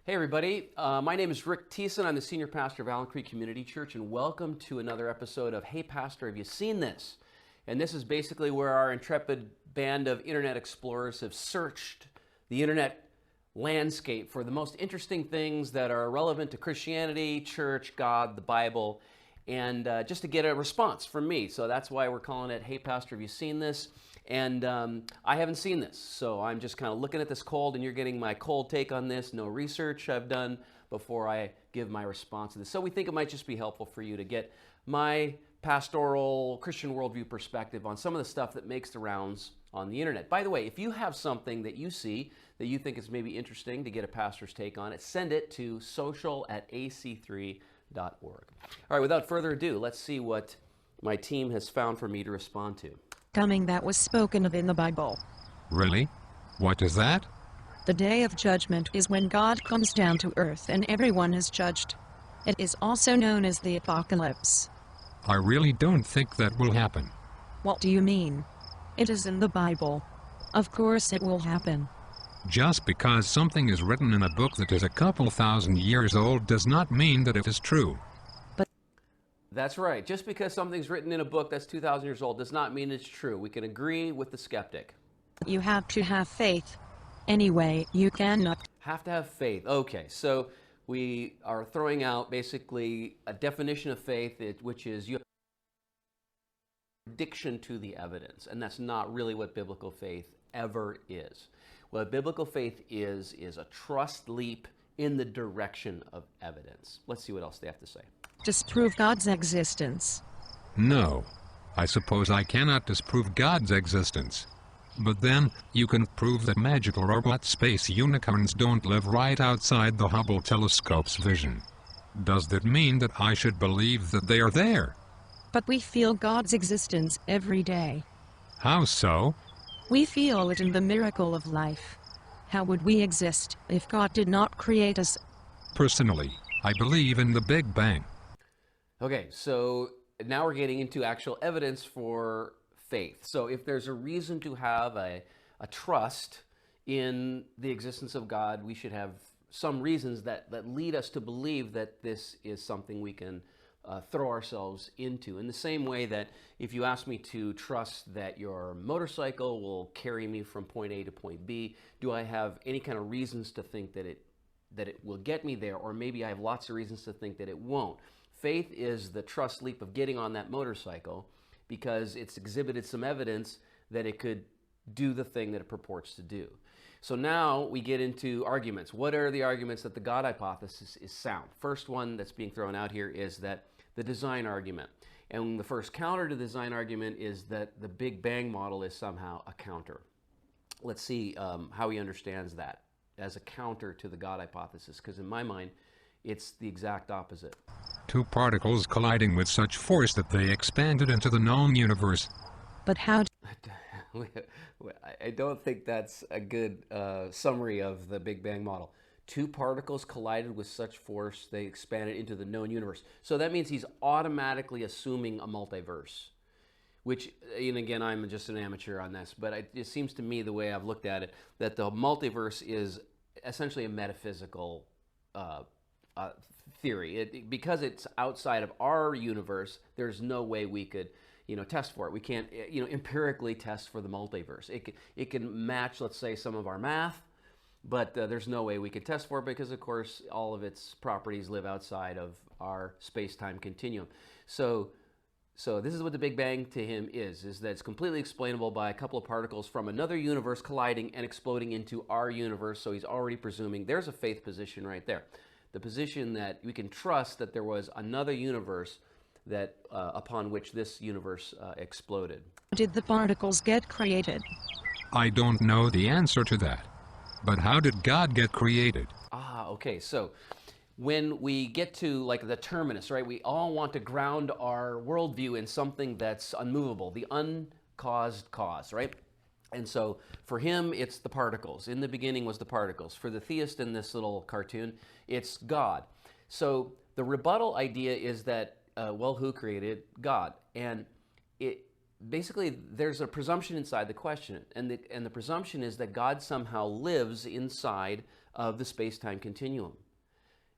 Hey everybody, my name is Rick Thiessen. I'm the senior pastor of Allen Creek Community Church, and welcome to another episode of Hey Pastor, have you seen this? And this is basically where our intrepid band of internet explorers have searched the internet landscape for the most interesting things that are relevant to Christianity, church, God, the Bible, and just to get a response from me. So that's why we're calling it Hey Pastor, have you seen this? And I haven't seen this, so I'm just kind of looking at this cold, and you're getting my cold take on this. No research I've done before I give my response to this. So we think it might just be helpful for you to get my pastoral Christian worldview perspective on some of the stuff that makes the rounds on the internet. By the way, if you have something that you see that you think is maybe interesting to get a pastor's take on it, send it to social@ac3.org. All right, without further ado, let's see what my team has found for me to respond to. Coming that was spoken of in the Bible. Really? What is that? The day of judgment is when God comes down to earth and everyone is judged. It is also known as the apocalypse. I really don't think that will happen. What do you mean? It is in the Bible. Of course it will happen. Just because something is written in a book that is a couple thousand years old does not mean that it is true. That's right. Just because something's written in a book that's 2,000 years old does not mean it's true. We can agree with the skeptic. You have to have faith. Anyway, you cannot. Have to have faith. Okay, so we are throwing out basically a definition of faith, which is you have addiction to the evidence, and that's not really what biblical faith ever is. What biblical faith is a trust leap in the direction of evidence. Let's see what else they have to say. Disprove God's existence. No. I suppose I cannot disprove God's existence. But then, you can prove that magical robot space unicorns don't live right outside the Hubble telescope's vision. Does that mean that I should believe that they are there? But we feel God's existence every day. How so? We feel it in the miracle of life. How would we exist if God did not create us? Personally, I believe in the Big Bang. Okay, so now we're getting into actual evidence for faith. So if there's a reason to have a trust in the existence of God, we should have some reasons that lead us to believe that this is something we can throw ourselves into. In the same way that if you ask me to trust that your motorcycle will carry me from point A to point B, do I have any kind of reasons to think that it will get me there, or maybe I have lots of reasons to think that it won't? Faith is the trust leap of getting on that motorcycle because it's exhibited some evidence that it could do the thing that it purports to do. So now we get into arguments. What are the arguments that the God hypothesis is sound? First one that's being thrown out here is that the design argument. And the first counter to the design argument is that the Big Bang model is somehow a counter. Let's see how he understands that as a counter to the God hypothesis, because in my mind, it's the exact opposite. Two particles colliding with such force that they expanded into the known universe. But how? I don't think that's a good summary of the Big Bang model. Two particles collided with such force, they expanded into the known universe. So that means he's automatically assuming a multiverse, which, and again, I'm just an amateur on this, but it seems to me, the way I've looked at it, that the multiverse is essentially a metaphysical theory. Because it's outside of our universe, there's no way we could test for it. We can't empirically test for the multiverse. It can match, let's say, some of our math, but there's no way we could test for it because, of course, all of its properties live outside of our space-time continuum. So this is what the Big Bang to him is that it's completely explainable by a couple of particles from another universe colliding and exploding into our universe. So he's already presuming there's a faith position right there. The position that we can trust that there was another universe that upon which this universe exploded. Did the particles get created? I don't know the answer to that. But how did God get created? Okay. So when we get to like the terminus, right, we all want to ground our worldview in something that's unmovable, the uncaused cause, right? And so for him, it's the particles. In the beginning was the particles. For the theist in this little cartoon, it's God. So the rebuttal idea is that, who created God? And basically there's a presumption inside the question, and the presumption is that God somehow lives inside of the space-time continuum.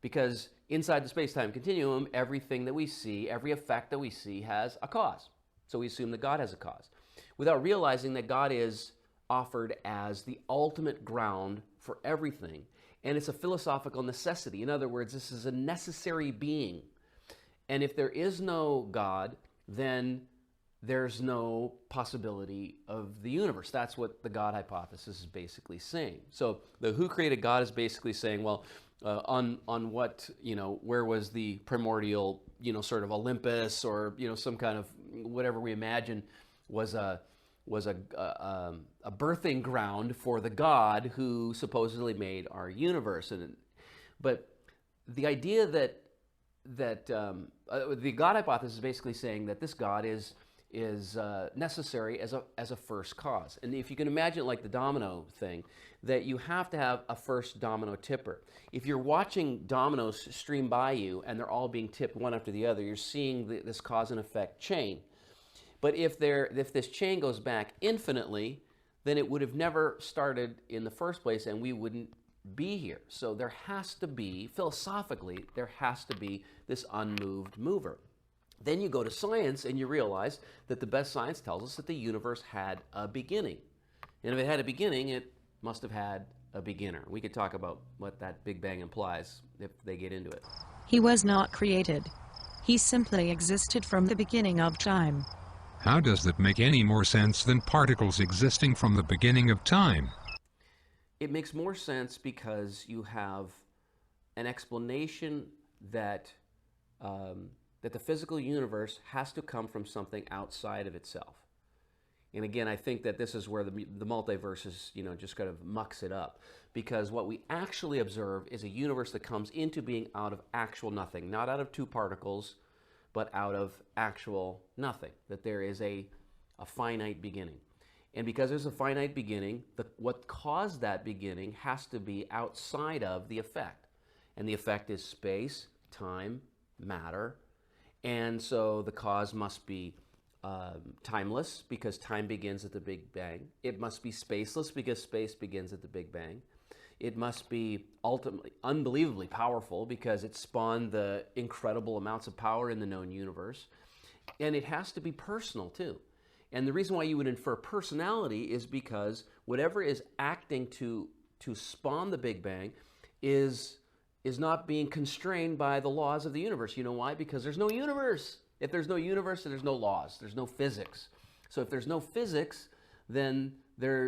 Because inside the space-time continuum, everything that we see, every effect that we see has a cause. So we assume that God has a cause, without realizing that God is offered as the ultimate ground for everything. And it's a philosophical necessity. In other words, this is a necessary being. And if there is no God, then there's no possibility of the universe. That's what the God hypothesis is basically saying. So the who created God is basically saying, well, on what, where was the primordial, sort of Olympus, or, some kind of whatever we imagine was a birthing ground for the God who supposedly made our universe. But the idea that the God hypothesis is basically saying that this God is necessary as a first cause. And if you can imagine, like the domino thing, that you have to have a first domino tipper. If you're watching dominoes stream by you and they're all being tipped one after the other, you're seeing this cause and effect chain. But if this chain goes back infinitely, then it would have never started in the first place, and we wouldn't be here. So there has to be, philosophically, there has to be this unmoved mover. Then you go to science and you realize that the best science tells us that the universe had a beginning. And if it had a beginning, it must have had a beginner. We could talk about what that Big Bang implies if they get into it. He was not created. He simply existed from the beginning of time. How does that make any more sense than particles existing from the beginning of time? It makes more sense because you have an explanation that the physical universe has to come from something outside of itself. And again, I think that this is where the multiverse is, just kind of mucks it up. Because what we actually observe is a universe that comes into being out of actual nothing, not out of two particles, but out of actual nothing, that there is a finite beginning. And because there's a finite beginning, what caused that beginning has to be outside of the effect. And the effect is space, time, matter. And so the cause must be timeless, because time begins at the Big Bang. It must be spaceless, because space begins at the Big Bang. It must be ultimately unbelievably powerful, because it spawned the incredible amounts of power in the known universe. And it has to be personal too. And the reason why you would infer personality is because whatever is acting to spawn the Big Bang is not being constrained by the laws of the universe. You know why? Because there's no universe. If there's no universe, then there's no laws. There's no physics. So if there's no physics, then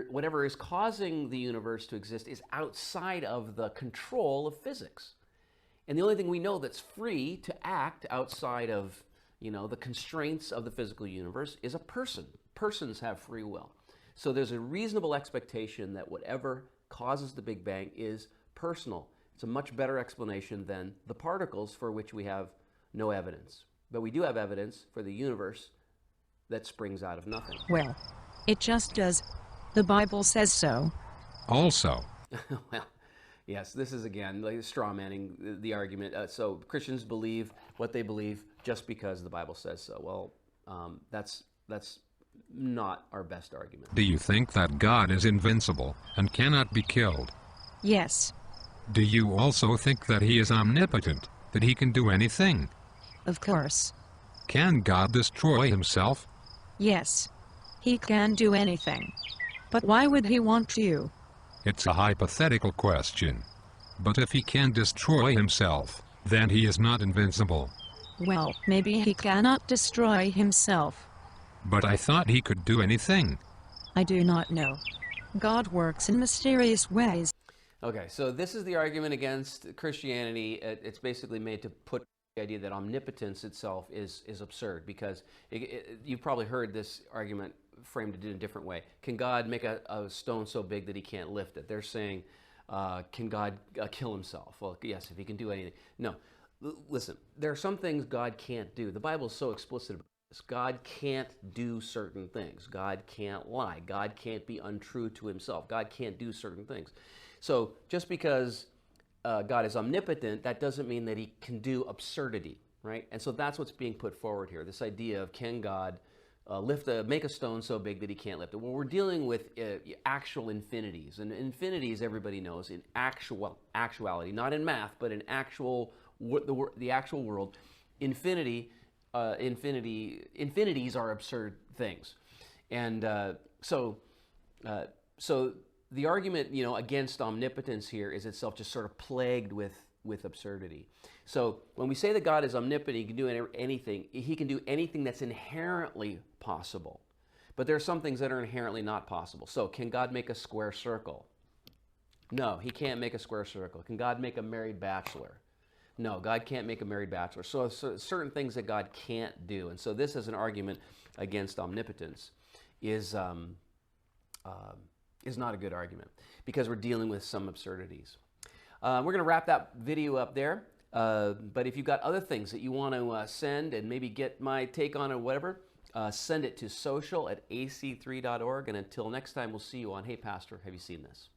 whatever is causing the universe to exist is outside of the control of physics. And the only thing we know that's free to act outside of, the constraints of the physical universe is a person. Persons have free will. So there's a reasonable expectation that whatever causes the Big Bang is personal. It's a much better explanation than the particles, for which we have no evidence. But we do have evidence for the universe that springs out of nothing. Well, it just does. The Bible says so. Also, Well, yes, this is again like straw manning the argument. So Christians believe what they believe just because the Bible says so. Well, that's not our best argument. do you think that God is invincible and cannot be killed? Yes, Do you also think that he is omnipotent, that he can do anything? of course. Can God destroy himself? Yes. He can do anything. But why would he want to? It's a hypothetical question. But if he can destroy himself, then he is not invincible. Well, maybe he cannot destroy himself. But I thought he could do anything. I do not know. God works in mysterious ways. Okay, so this is the argument against Christianity. It's basically made to put the idea that omnipotence itself is absurd, because you've probably heard this argument framed in a different way. Can God make a stone so big that he can't lift it? They're saying, can God kill himself? Well, yes, if he can do anything. No. Listen, there are some things God can't do. The Bible is so explicit about this. God can't do certain things. God can't lie. God can't be untrue to himself. God can't do certain things. So just because God is omnipotent, that doesn't mean that he can do absurdity, right? And so that's what's being put forward here, this idea of can God make a stone so big that he can't lift it. Well, we're dealing with actual infinities, and infinities everybody knows in actuality, not in math, but in the actual world. Infinities are absurd things, and so the argument, against omnipotence here is itself just sort of plagued with absurdity. So when we say that God is omnipotent, he can do anything. He can do anything that's inherently possible. But there are some things that are inherently not possible. So can God make a square circle? No, he can't make a square circle. Can God make a married bachelor? No, God can't make a married bachelor. So certain things that God can't do. And so this is an argument against omnipotence is not a good argument because we're dealing with some absurdities. We're going to wrap that video up there. But if you've got other things that you want to send and maybe get my take on it or whatever, send it to social@ac3.org. And until next time, we'll see you on Hey Pastor, have you seen this?